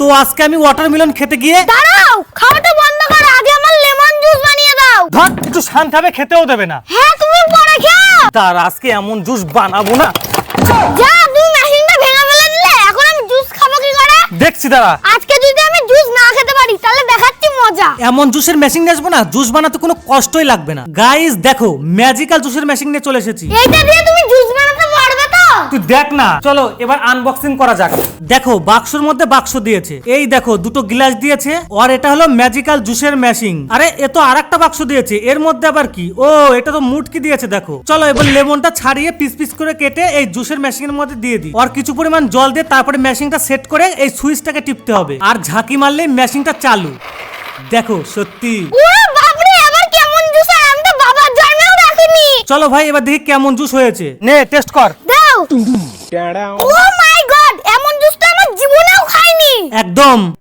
তো আজকে আমি ওয়াটারমেলন খেতে গিয়ে দাঁড়াও, খাওয়াটা বন্ধ করো, আগে আমার লেমন জুস বানিয়ে দাও। ধর একটু শান্ত হবে, খেতেও দেবে না। হ্যাঁ, তুমি পরে খাও। তার আজকে এমন জুস বানাবো না। যা, তুমি মেশিনটা ভেঙে ফেলে দিলে, এখন আমি জুস খাবো কি করে? দেখছি দাঁড়া। আজকে যদি আমি জুস না খেতে পারি তাহলে দেখাচ্ছি মজা। এমন জুসের মেশিন নিয়ে আসবো না, জুস বানাতে কোনো কষ্টই লাগবে না। গাইস দেখো, ম্যাজিক্যাল জুসের মেশিন নিয়ে চলে এসেছি। এইটা দিয়ে তুমি জুস বানাতে পারবে তো? তুই দেখ না, চলো এবার আনবক্সিং করা যাক। দেখো বাক্সের মধ্যে বাক্স দিয়েছে, এই দেখো দুটো গ্লাস দিয়েছে, আর এটা হলো ম্যাজিক্যাল জুসের মেশিন। আরে এ তো আরেকটা বাক্স দিয়েছে, এর মধ্যে আবার কি? ও এটা তো মুটকি দিয়েছে। দেখো চলো এবার লেমনটা ছাড়িয়ে পিস পিস করে কেটে এই জুসের মেশিনের মধ্যে দিয়ে দিই, আর কিছু পরিমাণ জল দিয়ে তারপরে মেশিনটা সেট করে এই সুইচটাকে টিপতে হবে, আর ঝাঁকি মারলেই মেশিনটা চালু। দেখো সত্যি। ওরে বাপরে, আবার কেমন জুস! আর আমি তো বাবার জন্মেও দেখিনি। চলো ভাই এবার দেখি কেমন জুস হয়েছে, নে টেস্ট কর। দাও। ও মাই গড, এমন জুস তো আমার জীবনেও খাইনি। একদম।